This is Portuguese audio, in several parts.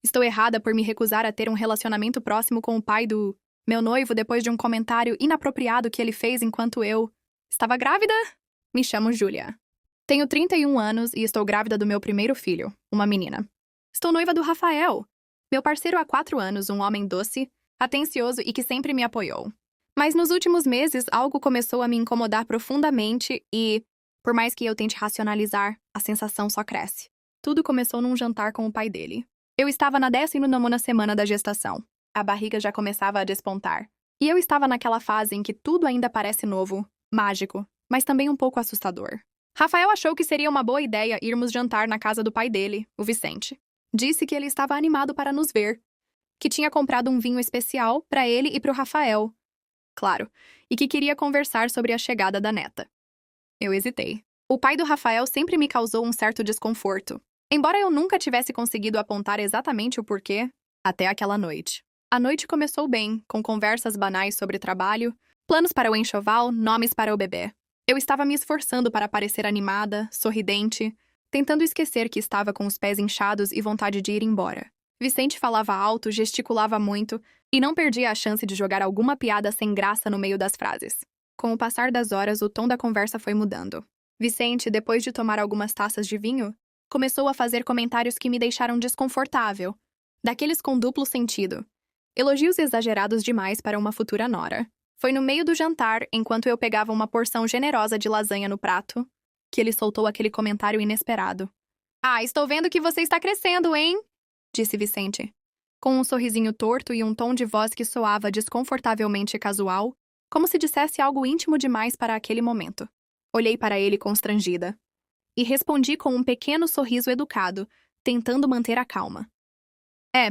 Estou errada por me recusar a ter um relacionamento próximo com o pai do meu noivo depois de um comentário inapropriado que ele fez enquanto eu estava grávida? Me chamo Julia. Tenho 31 anos e estou grávida do meu primeiro filho, uma menina. Estou noiva do Rafael, meu parceiro há 4 anos, um homem doce, atencioso e que sempre me apoiou. Mas nos últimos meses, algo começou a me incomodar profundamente e, por mais que eu tente racionalizar, a sensação só cresce. Tudo começou num jantar com o pai dele. Eu estava na 19ª semana da gestação. A barriga já começava a despontar. E eu estava naquela fase em que tudo ainda parece novo, mágico, mas também um pouco assustador. Rafael achou que seria uma boa ideia irmos jantar na casa do pai dele, o Vicente. Disse que ele estava animado para nos ver, que tinha comprado um vinho especial para ele e para o Rafael, claro, e que queria conversar sobre a chegada da neta. Eu hesitei. O pai do Rafael sempre me causou um certo desconforto, embora eu nunca tivesse conseguido apontar exatamente o porquê, até aquela noite. A noite começou bem, com conversas banais sobre trabalho, planos para o enxoval, nomes para o bebê. Eu estava me esforçando para parecer animada, sorridente, tentando esquecer que estava com os pés inchados e vontade de ir embora. Vicente falava alto, gesticulava muito e não perdia a chance de jogar alguma piada sem graça no meio das frases. Com o passar das horas, o tom da conversa foi mudando. Vicente, depois de tomar algumas taças de vinho, começou a fazer comentários que me deixaram desconfortável, daqueles com duplo sentido. Elogios exagerados demais para uma futura nora. Foi no meio do jantar, enquanto eu pegava uma porção generosa de lasanha no prato, que ele soltou aquele comentário inesperado. "Ah, estou vendo que você está crescendo, hein?" disse Vicente. Com um sorrisinho torto e um tom de voz que soava desconfortavelmente casual, como se dissesse algo íntimo demais para aquele momento. Olhei para ele constrangida. E respondi com um pequeno sorriso educado, tentando manter a calma.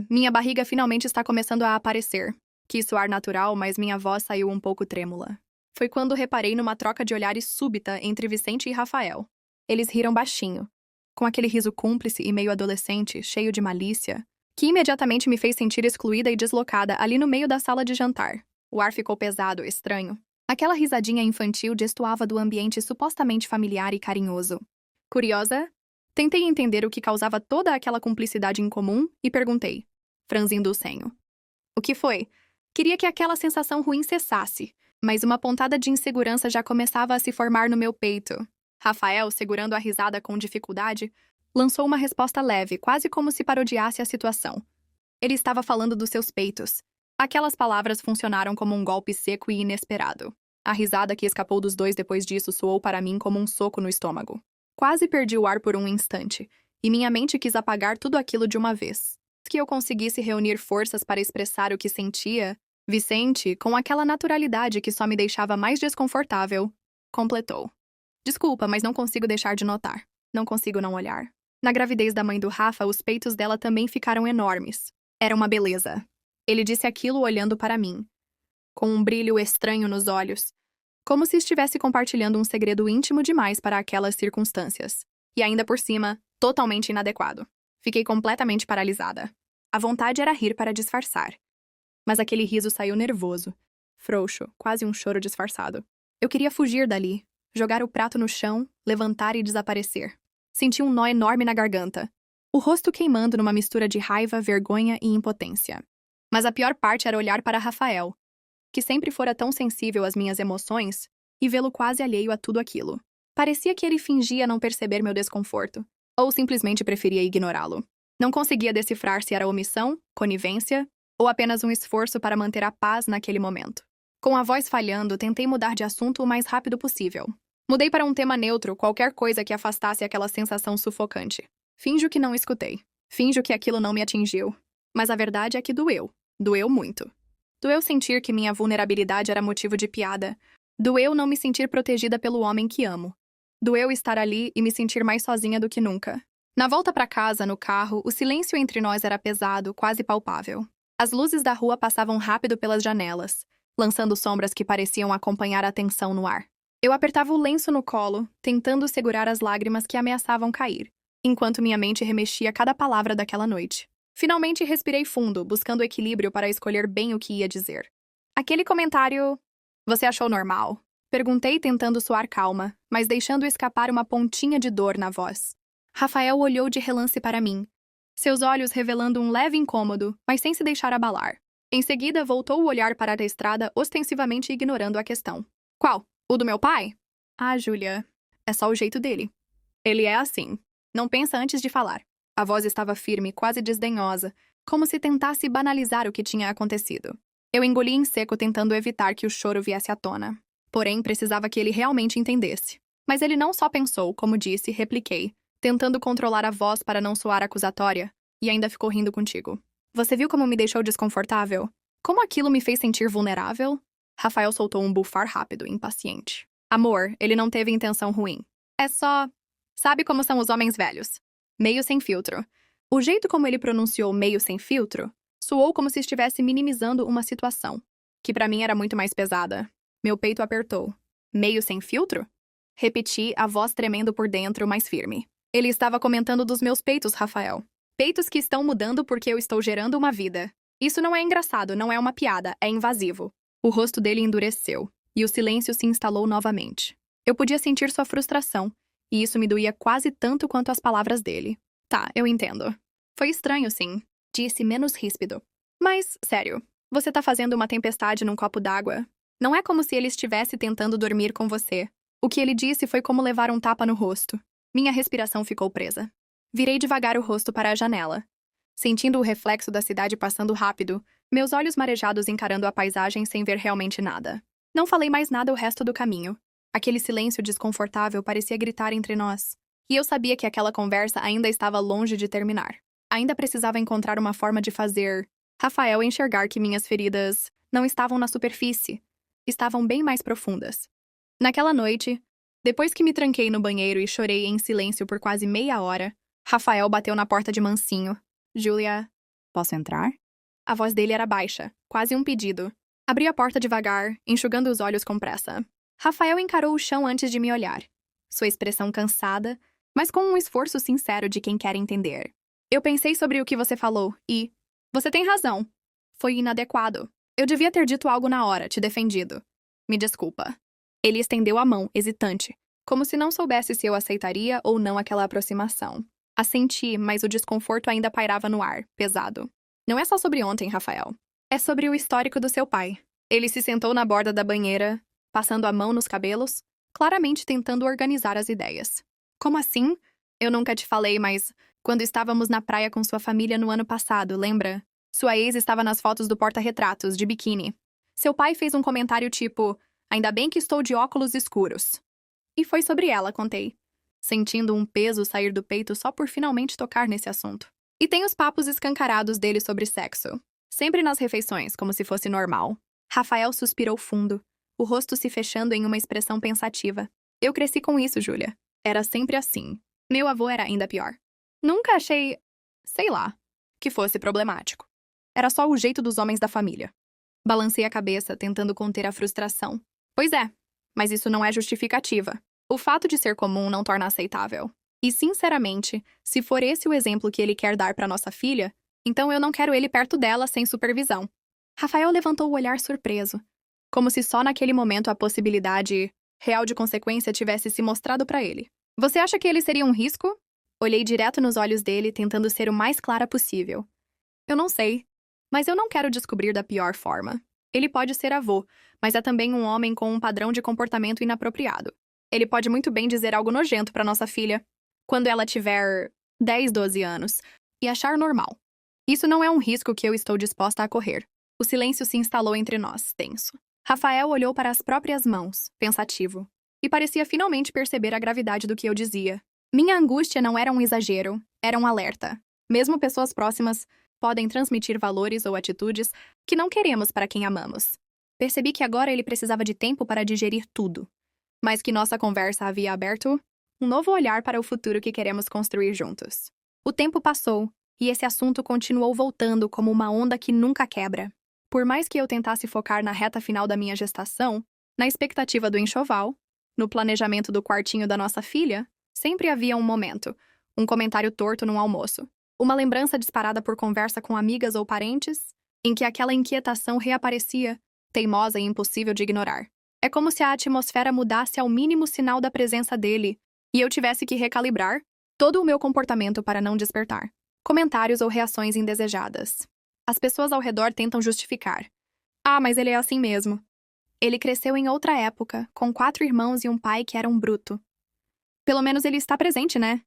Minha barriga finalmente está começando a aparecer. Quis soar natural, mas minha voz saiu um pouco trêmula. Foi quando reparei numa troca de olhares súbita entre Vicente e Rafael. Eles riram baixinho, com aquele riso cúmplice e meio adolescente, cheio de malícia, que imediatamente me fez sentir excluída e deslocada ali no meio da sala de jantar. O ar ficou pesado, estranho. Aquela risadinha infantil destoava do ambiente supostamente familiar e carinhoso. Curiosa, tentei entender o que causava toda aquela cumplicidade incomum e perguntei, franzindo o senho. "O que foi?" Queria que aquela sensação ruim cessasse, mas uma pontada de insegurança já começava a se formar no meu peito. Rafael, segurando a risada com dificuldade, lançou uma resposta leve, quase como se parodiasse a situação. Ele estava falando dos seus peitos. Aquelas palavras funcionaram como um golpe seco e inesperado. A risada que escapou dos dois depois disso soou para mim como um soco no estômago. Quase perdi o ar por um instante, e minha mente quis apagar tudo aquilo de uma vez. Que eu conseguisse reunir forças para expressar o que sentia, Vicente, com aquela naturalidade que só me deixava mais desconfortável, completou. "Desculpa, mas não consigo deixar de notar. Não consigo não olhar." Na gravidez da mãe do Rafa, os peitos dela também ficaram enormes. Era uma beleza. Ele disse aquilo olhando para mim, com um brilho estranho nos olhos, como se estivesse compartilhando um segredo íntimo demais para aquelas circunstâncias. E ainda por cima, totalmente inadequado. Fiquei completamente paralisada. A vontade era rir para disfarçar. Mas aquele riso saiu nervoso, frouxo, quase um choro disfarçado. Eu queria fugir dali, jogar o prato no chão, levantar e desaparecer. Senti um nó enorme na garganta, o rosto queimando numa mistura de raiva, vergonha e impotência. Mas a pior parte era olhar para Rafael, que sempre fora tão sensível às minhas emoções, e vê-lo quase alheio a tudo aquilo. Parecia que ele fingia não perceber meu desconforto, ou simplesmente preferia ignorá-lo. Não conseguia decifrar se era omissão, conivência, ou apenas um esforço para manter a paz naquele momento. Com a voz falhando, tentei mudar de assunto o mais rápido possível. Mudei para um tema neutro, qualquer coisa que afastasse aquela sensação sufocante. Finjo que não escutei. Finjo que aquilo não me atingiu. Mas a verdade é que doeu. Doeu muito. Doeu sentir que minha vulnerabilidade era motivo de piada. Doeu não me sentir protegida pelo homem que amo. Doeu estar ali e me sentir mais sozinha do que nunca. Na volta para casa, no carro, o silêncio entre nós era pesado, quase palpável. As luzes da rua passavam rápido pelas janelas, lançando sombras que pareciam acompanhar a tensão no ar. Eu apertava o lenço no colo, tentando segurar as lágrimas que ameaçavam cair, enquanto minha mente remexia cada palavra daquela noite. Finalmente respirei fundo, buscando equilíbrio para escolher bem o que ia dizer. "Aquele comentário... você achou normal?" Perguntei tentando soar calma, mas deixando escapar uma pontinha de dor na voz. Rafael olhou de relance para mim, seus olhos revelando um leve incômodo, mas sem se deixar abalar. Em seguida, voltou o olhar para a estrada, ostensivamente ignorando a questão. Qual? O do meu pai? Ah, Julia, é só o jeito dele. Ele é assim. Não pensa antes de falar. A voz estava firme, quase desdenhosa, como se tentasse banalizar o que tinha acontecido. Eu engoli em seco, tentando evitar que o choro viesse à tona. Porém, precisava que ele realmente entendesse. Mas ele não só pensou, como disse, repliquei, tentando controlar a voz para não soar acusatória, e ainda ficou rindo contigo. Você viu como me deixou desconfortável? Como aquilo me fez sentir vulnerável? Rafael soltou um bufar rápido, impaciente. Amor, ele não teve intenção ruim. É só... Sabe como são os homens velhos? Meio sem filtro. O jeito como ele pronunciou meio sem filtro soou como se estivesse minimizando uma situação, que pra mim era muito mais pesada. Meu peito apertou. Meio sem filtro? Repeti, a voz tremendo por dentro, mais firme. Ele estava comentando dos meus peitos, Rafael. Peitos que estão mudando porque eu estou gerando uma vida. Isso não é engraçado, não é uma piada, é invasivo. O rosto dele endureceu, e o silêncio se instalou novamente. Eu podia sentir sua frustração, e isso me doía quase tanto quanto as palavras dele. Tá, eu entendo. Foi estranho, sim, disse menos ríspido. Mas, sério, você tá fazendo uma tempestade num copo d'água. Não é como se ele estivesse tentando dormir com você. O que ele disse foi como levar um tapa no rosto. Minha respiração ficou presa. Virei devagar o rosto para a janela. Sentindo o reflexo da cidade passando rápido, meus olhos marejados encarando a paisagem sem ver realmente nada. Não falei mais nada o resto do caminho. Aquele silêncio desconfortável parecia gritar entre nós. E eu sabia que aquela conversa ainda estava longe de terminar. Ainda precisava encontrar uma forma de fazer Rafael enxergar que minhas feridas não estavam na superfície, estavam bem mais profundas. Naquela noite, depois que me tranquei no banheiro e chorei em silêncio por quase meia hora, Rafael bateu na porta de mansinho. Julia, posso entrar? A voz dele era baixa, quase um pedido. Abri a porta devagar, enxugando os olhos com pressa. Rafael encarou o chão antes de me olhar. Sua expressão cansada, mas com um esforço sincero de quem quer entender. Eu pensei sobre o que você falou e... Você tem razão. Foi inadequado. Eu devia ter dito algo na hora, te defendido. Me desculpa. Ele estendeu a mão, hesitante, como se não soubesse se eu aceitaria ou não aquela aproximação. Assenti, mas o desconforto ainda pairava no ar, pesado. Não é só sobre ontem, Rafael. É sobre o histórico do seu pai. Ele se sentou na borda da banheira, passando a mão nos cabelos, claramente tentando organizar as ideias. Como assim? Eu nunca te falei, mas quando estávamos na praia com sua família no ano passado, lembra? Sua ex estava nas fotos do porta-retratos, de biquíni. Seu pai fez um comentário tipo, ainda bem que estou de óculos escuros. E foi sobre ela, contei, sentindo um peso sair do peito só por finalmente tocar nesse assunto. E tem os papos escancarados dele sobre sexo. Sempre nas refeições, como se fosse normal. Rafael suspirou fundo, o rosto se fechando em uma expressão pensativa. Eu cresci com isso, Júlia. Era sempre assim. Meu avô era ainda pior. Nunca achei, sei lá, que fosse problemático. Era só o jeito dos homens da família. Balancei a cabeça, tentando conter a frustração. Pois é, mas isso não é justificativa. O fato de ser comum não torna aceitável. E, sinceramente, se for esse o exemplo que ele quer dar para nossa filha, então eu não quero ele perto dela sem supervisão. Rafael levantou o olhar surpreso, como se só naquele momento a possibilidade real de consequência tivesse se mostrado para ele. Você acha que ele seria um risco? Olhei direto nos olhos dele, tentando ser o mais clara possível. Eu não sei, mas eu não quero descobrir da pior forma. Ele pode ser avô, mas é também um homem com um padrão de comportamento inapropriado. Ele pode muito bem dizer algo nojento para nossa filha, quando ela tiver 10, 12 anos, e achar normal. Isso não é um risco que eu estou disposta a correr. O silêncio se instalou entre nós, tenso. Rafael olhou para as próprias mãos, pensativo, e parecia finalmente perceber a gravidade do que eu dizia. Minha angústia não era um exagero, era um alerta. Mesmo pessoas próximas podem transmitir valores ou atitudes que não queremos para quem amamos. Percebi que agora ele precisava de tempo para digerir tudo, mas que nossa conversa havia aberto um novo olhar para o futuro que queremos construir juntos. O tempo passou, e esse assunto continuou voltando como uma onda que nunca quebra. Por mais que eu tentasse focar na reta final da minha gestação, na expectativa do enxoval, no planejamento do quartinho da nossa filha, sempre havia um momento, um comentário torto num almoço, uma lembrança disparada por conversa com amigas ou parentes, em que aquela inquietação reaparecia, teimosa e impossível de ignorar. É como se a atmosfera mudasse ao mínimo sinal da presença dele, e eu tivesse que recalibrar todo o meu comportamento para não despertar. Comentários ou reações indesejadas. As pessoas ao redor tentam justificar. Ah, mas ele é assim mesmo. Ele cresceu em outra época, com 4 irmãos e um pai que era um bruto. Pelo menos ele está presente, né?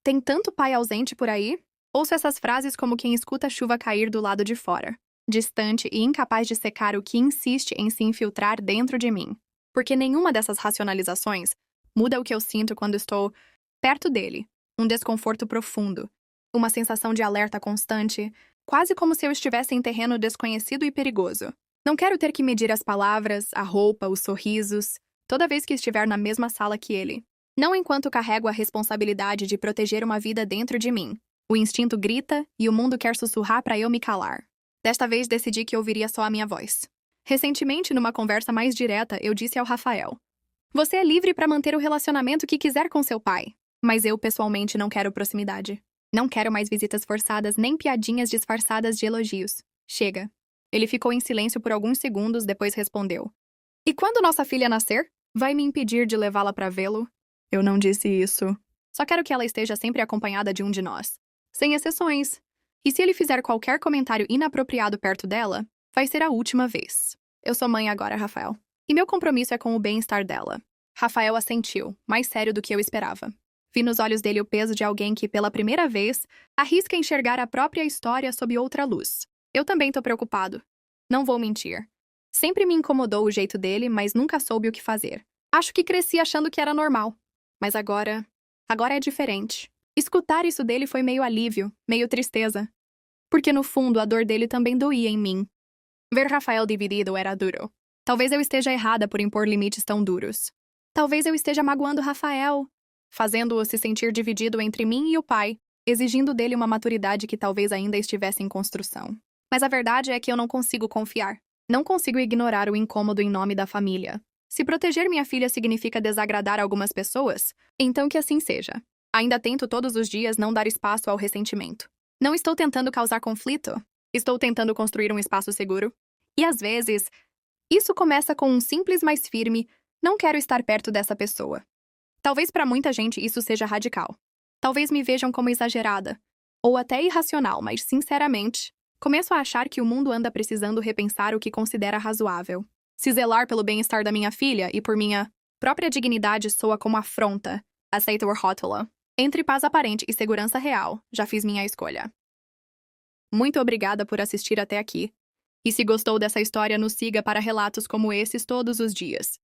Tem tanto pai ausente por aí? Ouço essas frases como quem escuta a chuva cair do lado de fora, distante e incapaz de secar o que insiste em se infiltrar dentro de mim. Porque nenhuma dessas racionalizações muda o que eu sinto quando estou perto dele. Um desconforto profundo, uma sensação de alerta constante, quase como se eu estivesse em terreno desconhecido e perigoso. Não quero ter que medir as palavras, a roupa, os sorrisos, toda vez que estiver na mesma sala que ele. Não enquanto carrego a responsabilidade de proteger uma vida dentro de mim. O instinto grita e o mundo quer sussurrar para eu me calar. Desta vez decidi que ouviria só a minha voz. Recentemente, numa conversa mais direta, eu disse ao Rafael: "Você é livre para manter o relacionamento que quiser com seu pai, mas eu pessoalmente não quero proximidade. Não quero mais visitas forçadas nem piadinhas disfarçadas de elogios. Chega." Ele ficou em silêncio por alguns segundos, depois respondeu: "E quando nossa filha nascer, vai me impedir de levá-la para vê-lo?" Eu não disse isso. Só quero que ela esteja sempre acompanhada de um de nós. Sem exceções. E se ele fizer qualquer comentário inapropriado perto dela, vai ser a última vez. Eu sou mãe agora, Rafael. E meu compromisso é com o bem-estar dela. Rafael assentiu, mais sério do que eu esperava. Vi nos olhos dele o peso de alguém que, pela primeira vez, arrisca enxergar a própria história sob outra luz. Eu também tô preocupado. Não vou mentir. Sempre me incomodou o jeito dele, mas nunca soube o que fazer. Acho que cresci achando que era normal. Mas agora é diferente. Escutar isso dele foi meio alívio, meio tristeza. Porque no fundo a dor dele também doía em mim. Ver Rafael dividido era duro. Talvez eu esteja errada por impor limites tão duros. Talvez eu esteja magoando Rafael, fazendo-o se sentir dividido entre mim e o pai, exigindo dele uma maturidade que talvez ainda estivesse em construção. Mas a verdade é que eu não consigo confiar. Não consigo ignorar o incômodo em nome da família. Se proteger minha filha significa desagradar algumas pessoas, então que assim seja. Ainda tento todos os dias não dar espaço ao ressentimento. Não estou tentando causar conflito. Estou tentando construir um espaço seguro. E às vezes, isso começa com um simples mais firme: não quero estar perto dessa pessoa. Talvez para muita gente isso seja radical. Talvez me vejam como exagerada, ou até irracional, mas sinceramente, começo a achar que o mundo anda precisando repensar o que considera razoável. Se zelar pelo bem-estar da minha filha e por minha própria dignidade soa como afronta, aceito o rótulo. Entre paz aparente e segurança real, já fiz minha escolha. Muito obrigada por assistir até aqui. E se gostou dessa história, nos siga para relatos como esses todos os dias.